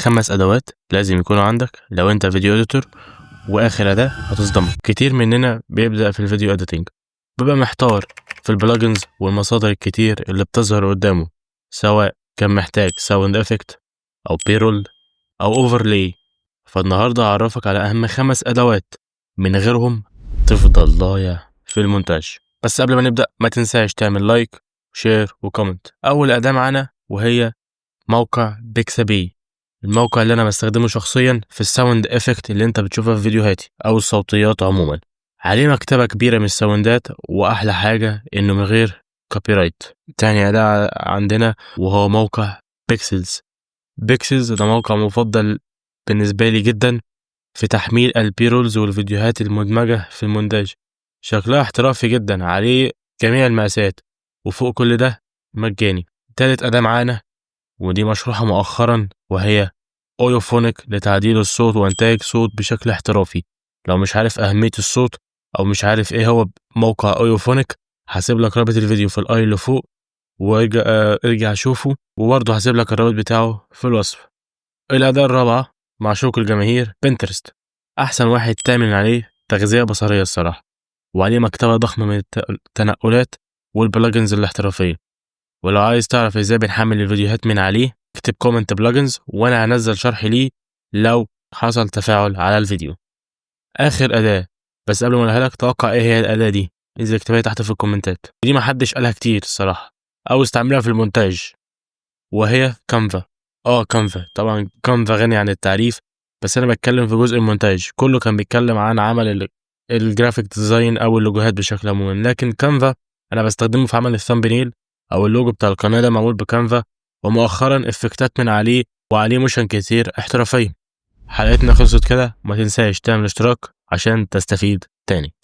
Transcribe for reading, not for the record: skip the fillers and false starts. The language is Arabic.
5 ادوات لازم يكونوا عندك لو انت فيديو اديتور، واخر اداة هتصدمك. كتير مننا بيبدأ في الفيديو اديتنج بيبقى محتار في البلجنز والمصادر الكتير اللي بتظهر قدامه، سواء كان محتاج ساوند افكت او بيرول او اوفرلاي. فالنهارده هعرفك على اهم 5 ادوات من غيرهم تفضل ضايع في المونتاج. بس قبل ما نبدأ ما تنساش تعمل لايك وشير وكومنت. اول اداة معانا وهي موقع بيكسابي، الموقع اللي انا بستخدمه شخصيا في الساوند افكت اللي انت بتشوفها في فيديوهاتي او الصوتيات عموما. عليه مكتبة كبيرة من الساوندات، واحلى حاجة انه من غير كوبي رايت. تاني اداة عندنا وهو موقع بيكسلز ده موقع مفضل بالنسبة لي جدا في تحميل البيرولز والفيديوهات المدمجة في المونتاج. شكلها احترافي جدا، عليه جميع المقاسات، وفوق كل ده مجاني. تالت أداة معانا ودي مشروحة مؤخرا وهي أويوفونيك لتعديل الصوت وإنتاج صوت بشكل احترافي. لو مش عارف أهمية الصوت أو مش عارف إيه هو موقع أويوفونيك، هسيب لك رابط الفيديو في الآي اللي فوق وارجع شوفه، وبرضه هسيب لك الرابط بتاعه في الوصف. الأداة الرابعة معشوق الجماهير بنترست، أحسن واحد تعمل عليه تغذية بصرية الصراحة، وعليه مكتبة ضخمة من التنقلات والبلجنز الاحترافية. ولو عايز تعرف ازاي بنحمل الفيديوهات من عليه، اكتب كومنت بلجنز وانا هنزل شرح ليه لو حصل تفاعل على الفيديو. اخر اداة، بس قبل ما اقولها لك توقع ايه هي الاداة دي، انزل اكتبها تحت في الكومنتات. دي محدش قالها كتير الصراحة او استعملها في المونتاج، وهي كانفا. كانفا طبعا، كانفا غني عن التعريف، بس انا بتكلم في جزء المونتاج. كله كان بيتكلم عن عمل الجرافيك ديزاين او اللوجوهات بشكل عمومي، لكن كانفا انا بستخدمه في عمل الثامبنيل او اللوجو بتاع القناة ده معمول بكانفا، ومؤخرا افكتات من عليه وعليه موشن كتير احترافية. حلقتنا خلصت كده، ما تنساش تعمل اشتراك عشان تستفيد تاني.